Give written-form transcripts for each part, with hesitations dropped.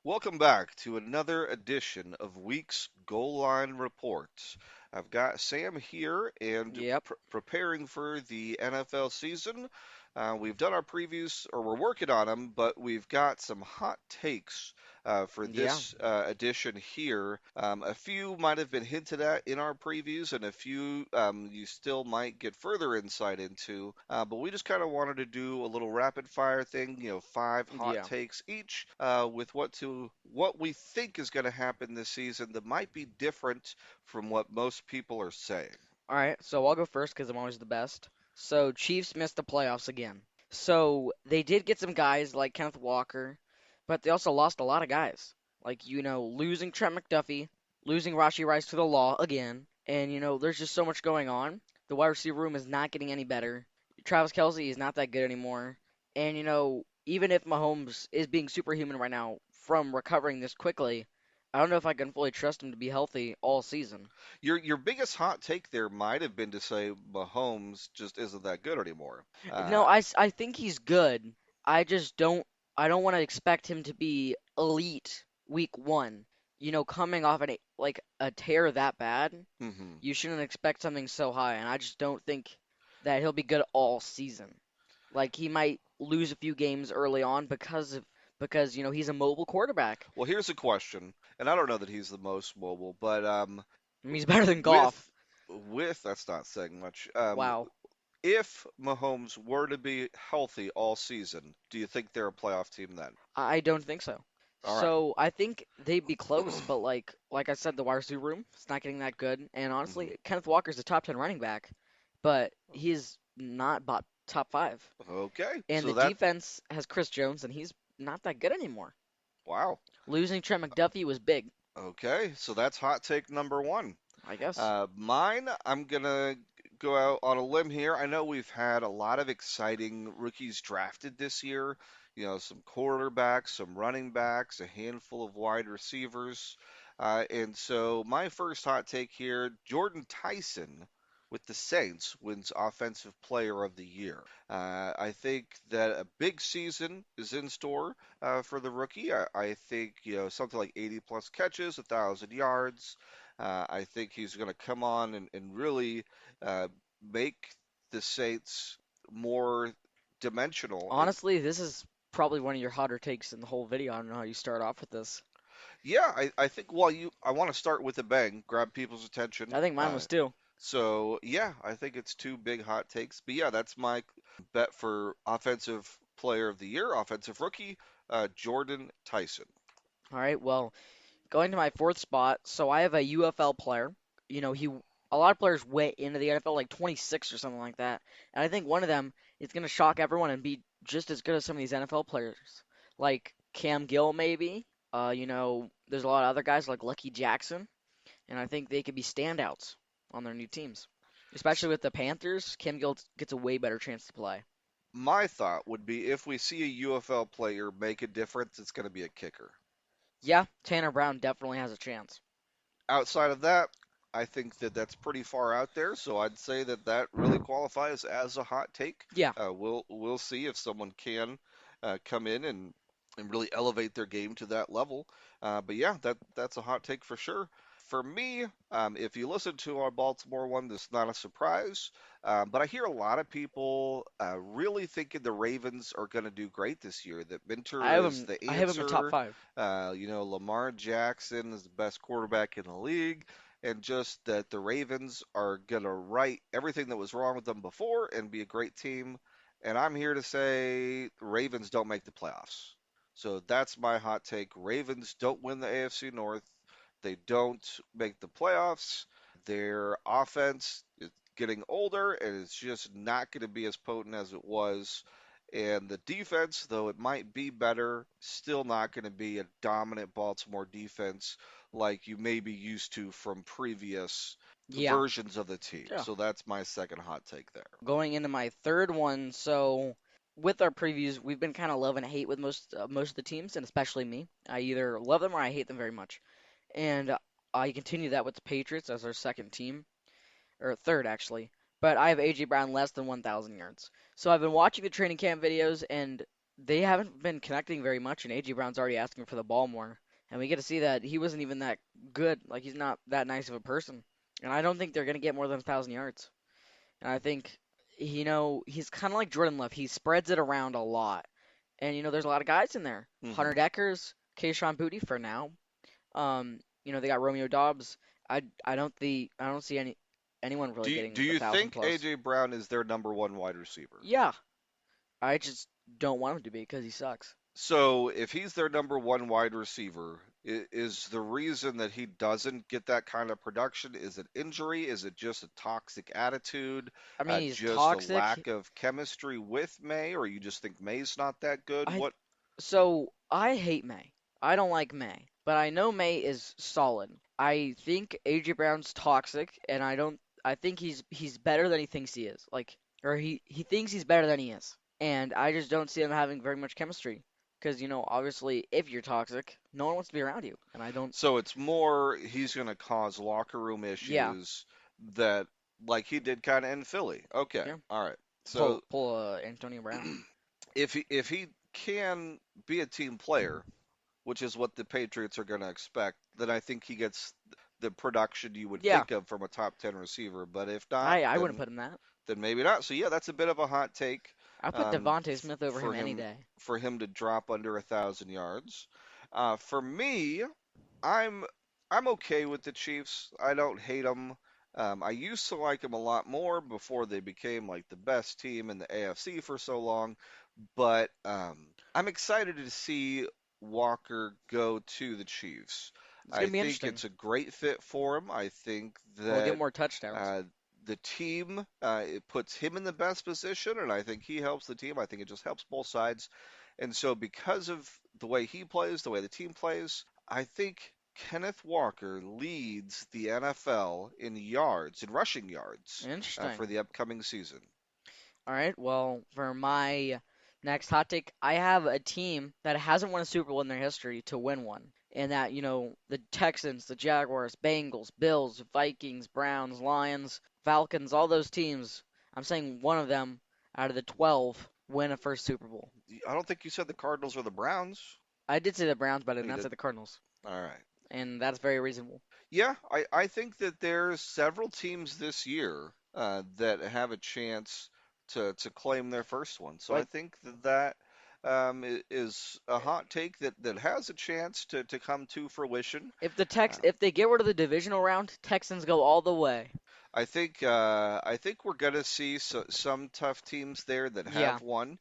Welcome back to another edition of Week's Goal Line Reports. I've got Sam here and Yep. preparing for the NFL season. We've done our previews, or we're working on them, but we've got some hot takes for Yeah. this edition here. A few might have been hinted at in our previews, and a few you still might get further insight into. But we just kind of wanted to do a little rapid fire thing, five hot Yeah. takes each, with what we think is going to happen this season that might be different from what most people are saying. All right. So I'll go first because I'm always the best. So Chiefs missed the playoffs again. So they did get some guys like Kenneth Walker, but they also lost a lot of guys. Like, losing Trent McDuffie, losing Rashi Rice to the law again. And, there's just so much going on. The wide receiver room is not getting any better. Travis Kelce is not that good anymore. And, even if Mahomes is being superhuman right now from recovering this quickly, I don't know if I can fully trust him to be healthy all season. Your biggest hot take there might have been to say Mahomes just isn't that good anymore. No, I think he's good. I just I don't want to expect him to be elite week one. Coming off like a tear that bad, hmm you shouldn't expect something so high, and I just don't think that he'll be good all season. Like he might lose a few games early on because he's a mobile quarterback. Well, here's a question, and I don't know that he's the most mobile, but I mean, he's better than with Goff. that's not saying much. Wow. If Mahomes were to be healthy all season, do you think they're a playoff team then? I don't think so. All right. So I think they'd be close, but like I said, the wide receiver room it's not getting that good. And hmm honestly, Kenneth Walker's a top 10 running back, but he's not top five. Okay. And the So that defense has Chris Jones, and he's not that good anymore. wow. Losing Trent McDuffie was big, Okay. So that's hot take number one. I guess. Mine, I'm gonna go out on a limb here. I know we've had a lot of exciting rookies drafted this year. Some quarterbacks, some running backs, a handful of wide receivers. And so my first hot take here, Jordan Tyson with the Saints wins Offensive Player of the Year. I think that a big season is in store for the rookie. I think, something like 80 plus catches, 1,000 yards. I think he's going to come on and really uh, make the Saints more dimensional. Honestly, this is probably one of your hotter takes in the whole video. I don't know how you start off with this. Yeah, I think while I want to start with a bang, grab people's attention. I think mine was too. So yeah, I think it's two big hot takes. But yeah, that's my bet for Offensive Player of the Year, Offensive Rookie, Jordan Tyson. All right, well, going to my fourth spot, so I have a UFL player. A lot of players went into the NFL like 26 or something like that, and I think one of them is going to shock everyone and be just as good as some of these NFL players, like Cam Gill maybe. There's a lot of other guys like Lucky Jackson, and I think they could be standouts on their new teams, especially with the Panthers. Cam Gill gets a way better chance to play. My thought would be if we see a UFL player make a difference, it's going to be a kicker. Yeah, Tanner Brown definitely has a chance. Outside of that, I think that that's pretty far out there, so I'd say that that really qualifies as a hot take. Yeah, We'll see if someone can come in and really elevate their game to that level. But yeah, that's a hot take for sure. For me, if you listen to our Baltimore one, this is not a surprise. But I hear a lot of people really thinking the Ravens are going to do great this year. That Minter is the I have him in top answer. five. Lamar Jackson is the best quarterback in the league, and just that the Ravens are going to right everything that was wrong with them before and be a great team. And I'm here to say Ravens don't make the playoffs. So that's my hot take. Ravens don't win the AFC North. They don't make the playoffs. Their offense is getting older and it's just not going to be as potent as it was. And the defense, though it might be better, still not going to be a dominant Baltimore defense like you may be used to from previous Yeah. versions of the team. Yeah. So that's my second hot take there. Going into my third one, so with our previews, we've been kind of love and hate with most of the teams, and especially me. I either love them or I hate them very much, and I continue that with the Patriots as our second team or third actually. But I have AJ Brown less than 1,000 yards. So I've been watching the training camp videos, and they haven't been connecting very much, and AJ Brown's already asking for the ball more. And we get to see that he wasn't even that good. Like he's not that nice of a person. And I don't think they're gonna get more than 1,000 yards. And I think, he's kind of like Jordan Love. He spreads it around a lot. And there's a lot of guys in there. Hmm. Hunter Deckers, Kayshon Boutte for now. They got Romeo Dobbs. I don't see anyone really Do getting a you thousand think plus. AJ Brown is their number one wide receiver? Yeah, I just don't want him to be because he sucks. So if he's their number one wide receiver, is the reason that he doesn't get that kind of production, is it injury? Is it just a toxic attitude? I mean, he's Just a toxic. lack of chemistry with May, or you just think May's not that good? I What? So I hate May. I don't like May, but I know May is solid. I think AJ Brown's toxic, and I don't. I think he's better than he thinks he is. Or he thinks he's better than he is, and I just don't see them having very much chemistry. Because obviously, if you're toxic, no one wants to be around you, and I don't. So it's more he's going to cause locker room Yeah, issues that, like he did kind of in Philly. Okay, yeah. all right. Pull So pull Antonio Brown. if he can be a team player, which is what the Patriots are going to expect, then I think he gets the production you would Yeah, think of from a top 10 receiver. But if not, I wouldn't put him that. then maybe not. So yeah, that's a bit of a hot take I put um, Devontae Smith over for him any him day. to drop under 1,000 yards. For me, I'm I'm okay with the Chiefs. I don't hate them. I used to like them a lot more before they became like the best team in the AFC for so long. But I'm excited to see Walker go to the Chiefs. It's I gonna be think interesting. it's a great fit for him. I think We'll get that more touchdowns. uh, the team it puts him in the best position, and I think he helps the team. I think it just helps both sides. And so, because of the way he plays, the way the team plays, I think Kenneth Walker leads the NFL in yards, in rushing yards, for Interesting. the upcoming season. All right. Well, for my next hot take, I have a team that hasn't won a Super Bowl in their history to win one. And that, the Texans, the Jaguars, Bengals, Bills, Vikings, Browns, Lions, Falcons, all those teams, I'm saying one of them out of the 12 win a first Super Bowl. I don't think you said the Cardinals or the Browns. I did say the Browns, but I did Oh, you not say did. the Cardinals. All right. And that's very reasonable. Yeah, I think that there's several teams this year that have a chance to claim their first one. So I Like, think is a hot take that has a chance to come to fruition. Um, if they get rid of the divisional round, Texans go all the way. I think we're gonna see some tough teams there that Yeah. have won.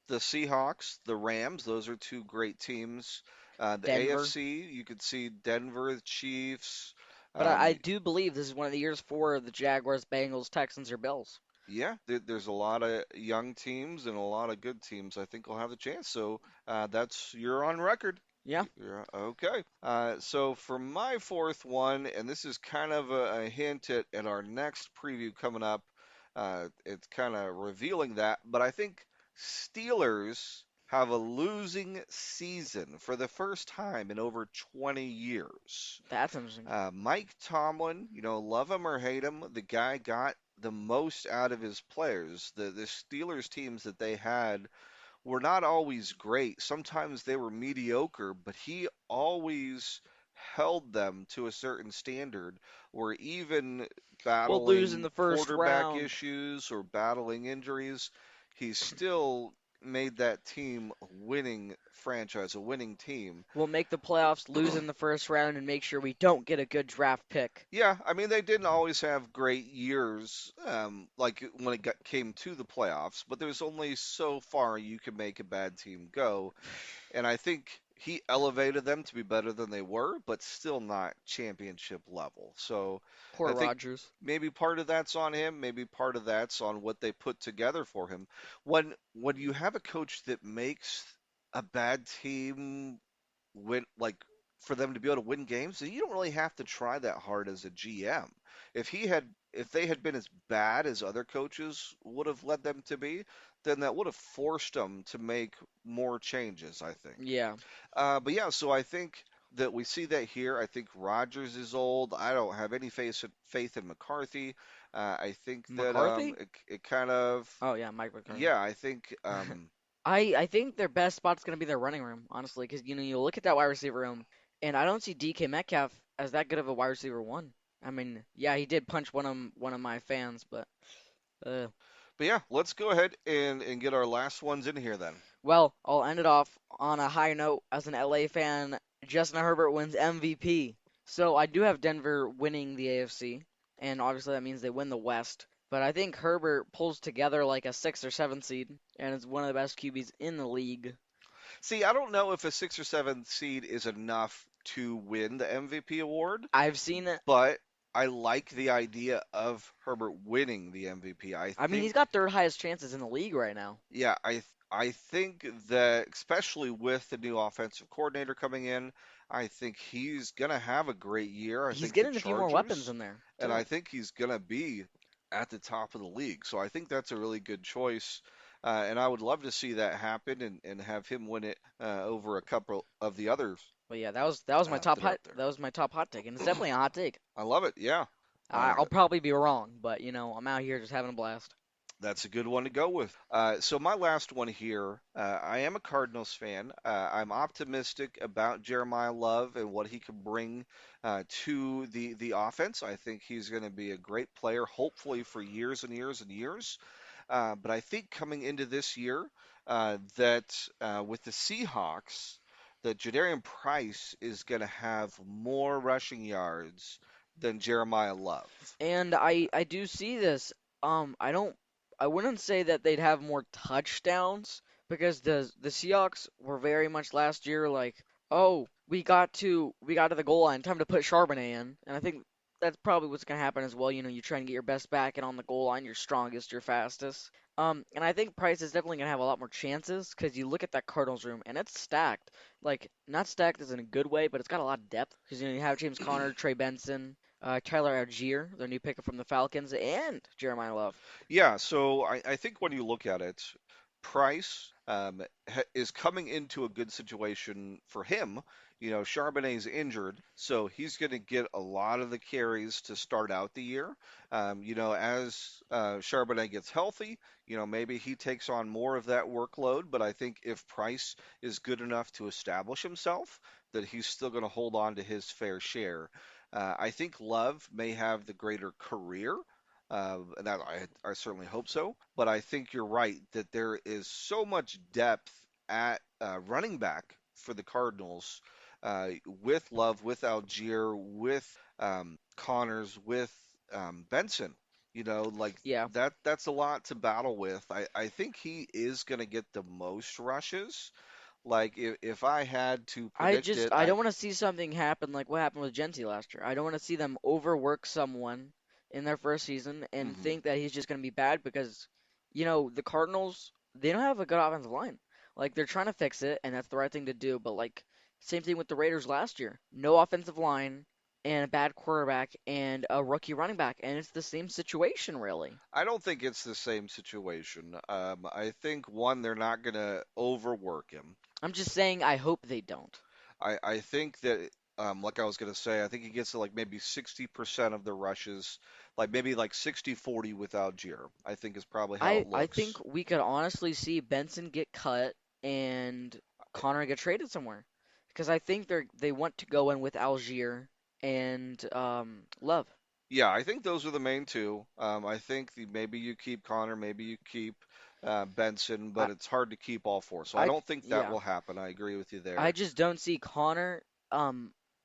The Seahawks, the Rams, those are two great teams. The Denver. AFC, you could see Denver, the Chiefs. But I Um, do believe this is one of the years for the Jaguars, Bengals, Texans, or Bills. yeah, there's a lot of young teams and a lot of good teams. I think will have the chance. So that's you're on record. Yeah. Okay. So for my fourth one, and this is kind of a hint at our next preview coming up. It's kind of revealing that, but I think Steelers have a losing season for the first time in over 20 years. That's interesting. Mike Tomlin, love him or hate him, the guy got the most out of his players. The Steelers teams that they had were not always great. Sometimes they were mediocre, but he always held them to a certain standard where even We'll lose in battling the first quarterback round. issues or battling injuries, he still made that team a winning franchise, a winning team. We'll make the playoffs, lose in the first round, and make sure we don't get a good draft pick. Yeah, I mean they didn't always have great years, like when came to the playoffs, but there's only so far you can make a bad team go. And I think he elevated them to be better than they were, but still not championship level. So Poor I think Rodgers. maybe part of that's on him, maybe part of that's on what they put together for him. When you have a coach that makes a bad team win, like for them to be able to win games, then you don't really have to try that hard as a GM. If they had been as bad as other coaches would have led them to be, then that would have forced them to make more changes, I think. Yeah. But yeah, so I think that we see that here. I think Rodgers is old. I don't have any faith in McCarthy. I think that McCarthy? it kind of Oh, yeah, Mike McCarthy. yeah, I think I think their best spot's gonna be their running room, honestly, because you look at that wide receiver room, and I don't see DK Metcalf as that good of a wide receiver one. I mean, yeah, he did punch one of my fans, but uh, But yeah, let's go ahead and get our last ones in here then. well, I'll end it off on a high note. As an LA fan, Justin Herbert wins MVP. So I do have Denver winning the AFC, and obviously that means they win the West. But I think Herbert pulls together like a 6 or 7 seed, and is one of the best QBs in the league. See, I don't know if a 6 or 7 seed is enough to win the MVP award, I've seen it. but I like the idea of Herbert winning the MVP. I I mean, he's think, got third highest chances in the league right now. yeah, I think that especially with the new offensive coordinator coming in, I think he's gonna have a great year. I He's think the getting a few more weapons Chargers, in there and too. I think he's gonna be at the top of the league. So I think that's a really good choice. And I would love to see that happen and have him win it over a couple of the others But yeah, that was my top that are hot up there. that was my top hot take, and it's definitely a hot take. I love it. Yeah. I'll probably be wrong, but I'm out here just having a blast. That's a good one to go with. So my last one here, I am a Cardinals fan. I'm optimistic about Jeremiah Love and what he can bring to the offense. I think he's going to be a great player, hopefully for years and years and years. But I think coming into this year, that with the Seahawks, that Jadarian Price is going to have more rushing yards than Jeremiah Love. And I do see this. I wouldn't say that they'd have more touchdowns because the Seahawks were very much last year like, oh, we got to the goal line, time to put Charbonnet in, and I think that's probably what's gonna happen as well. You try and get your best back, and on the goal line, your strongest, your fastest. And I think Price is definitely gonna have a lot more chances because you look at that Cardinals room and it's stacked. Like not stacked as in a good way, but it's got a lot of depth because you have James Conner, Trey Benson, Tyler Algier, their new pickup from the Falcons, and Jeremiah Love. Yeah, so I think when you look at it, Price is coming into a good situation for him. Charbonnet's injured, so he's going to get a lot of the carries to start out the year. As Charbonnet gets healthy, maybe he takes on more of that workload. But I think if Price is good enough to establish himself, that he's still going to hold on to his fair share. I think Love may have the greater career. And that I certainly hope so. But I think you're right that there is so much depth at running back for the Cardinals with Love, with Algier, with Connors, with Benson. Like Yeah, that's a lot to battle with. I think he is going to get the most rushes. Like if I had to predict it, I don't want to see something happen like what happened with Genty last year. I don't want to see them overwork someone in their first season and mhm. think that he's just going to be bad because, the Cardinals, they don't have a good offensive line. Like they're trying to fix it, and that's the right thing to do. But like same thing with the Raiders last year, no offensive line and a bad quarterback and a rookie running back, and it's the same situation really. I don't think it's the same situation. I think one, they're not going to overwork him. I'm just saying I hope they don't. I think that, like I was going to say, I think he gets to like maybe 60% of the rushes, like maybe like 60-40 with Algier, I think is probably how it I think looks. we could honestly see Benson get cut and Connor get traded somewhere because I think they want to go in with Algier and Love. Yeah, I think those are the main two. I think maybe you keep Connor, maybe you keep Benson, I but it's hard to keep all four. So I I don't think that yeah, will happen. I agree with you I there. just don't see Connor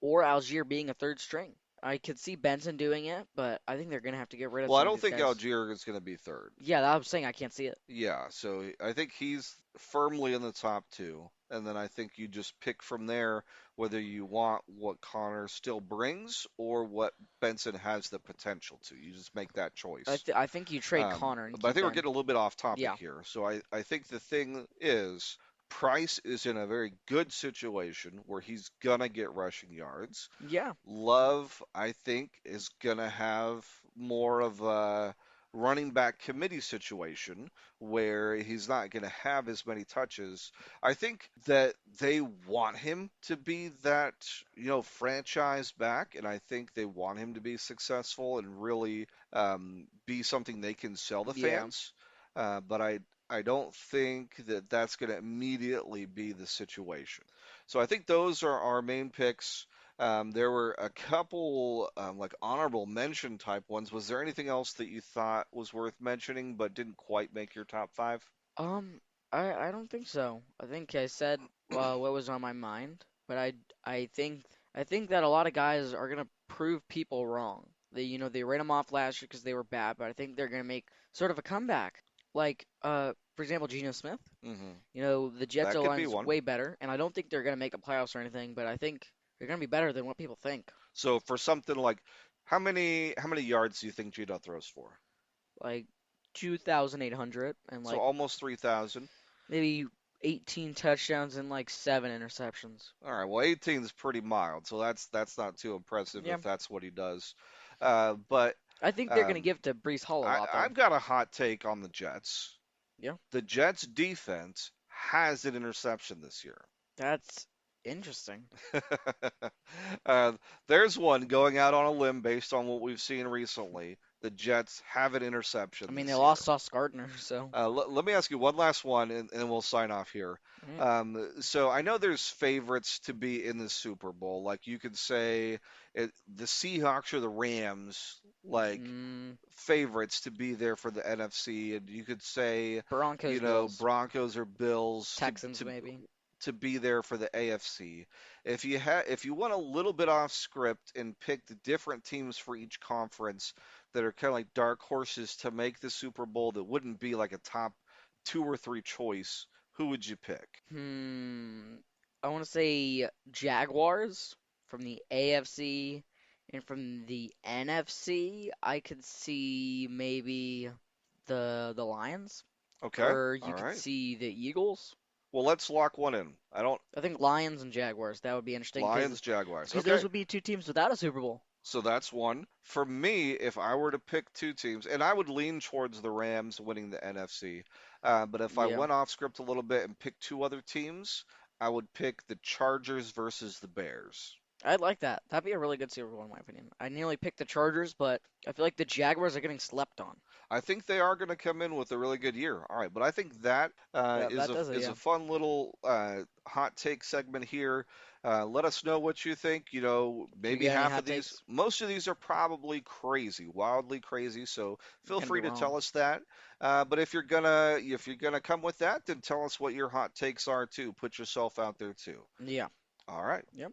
or Algier being a third string. I could see Benson doing it, but I think they're gonna have to get rid of Well, I some of don't these think guys. Algier is going to be third. Yeah, I'm saying I can't see it. Yeah, so I think he's firmly in the top two. And then I think you just pick from there whether you want what Connor still brings or what Benson has the potential to. You just make that choice. I think you trade Connor and But I keep think we're Ben. getting a little bit off topic Yeah, here. So I think the thing is, Price is in a very good situation where he's going to get rushing yards. yeah. Love, I think, is going to have more of a running back committee situation where he's not going to have as many touches. I think that they want him to be that, franchise back, and I think they want him to be successful and really be something they can sell the Yeah. fans. But I don't think that that's going to immediately be the situation. So I think those are our main picks. There were a couple like honorable mention type ones. Was there anything else that you thought was worth mentioning but didn't quite make your top five? Um, I don't think so. I think I said what was on my mind, but I think I think that a lot of guys are gonna prove people wrong. They ran them off last year because they were bad, but I think they're gonna make sort of a comeback. Like for example, Geno Smith. Hmm. The Jets That O could be line's one. way better, and I don't think they're gonna make the playoffs or anything, but I think they're gonna be better than what people think. So for something like how many yards do you think Gino throws for? Like 2,800 and So like almost 3,000. maybe 18 touchdowns and like 7 interceptions. All right, well 18 is pretty mild, so that's not too impressive Yeah. if that's what he does. But I think they're going to um, give to Brees Hall a I, lot, though. I've got a hot take on the Jets. Yeah, The Jets defense has an interception this year. that's interesting. uh, there's one going out on a limb based on what we've seen recently. The Jets have an I interception mean, they this year. lost Sauce Gardner, so. Let me ask you one last one, and we'll sign off here. Mm, So I know there's favorites to be in the Super Bowl. Like you could say the Seahawks or the Rams, like mm, favorites to be there for the NFC, and you could say, Broncos, Bills, Broncos or Bills Texans, maybe. to be there for the AFC. If you went a little bit off script and picked different teams for each conference that are kind of like dark horses to make the Super Bowl that wouldn't be like a top two or three choice, who would you pick? Hmm. I want to say Jaguars from the AFC and from the NFC. I could see maybe the Lions, Okay, or all you could right. see the Eagles. Well, let's lock one in. I don't I think Lions and Jaguars. That would be interesting because Lions, Jaguars. those Okay, would be two teams without a Super Bowl. so that's one. For me, if I were to pick two teams, and I would lean towards the Rams winning the NFC, but if I Yeah, went off script a little bit and picked two other teams, I would pick the Chargers versus the Bears. I'd like that. That'd be a really good Super Bowl in my opinion. I nearly picked the Chargers, but I feel like the Jaguars are getting slept on. I think they are going to come in with a really good year. All right, but I think that That that does it. is Yeah. a fun little hot take segment here. Let us know what you think. Do you Maybe get any half of hot these, takes? most of these are probably crazy, wildly crazy. So feel Gonna be free to wrong. tell us that. But if you're gonna come with that, then tell us what your hot takes are too. Put yourself out there too. Yeah. All right. Yep.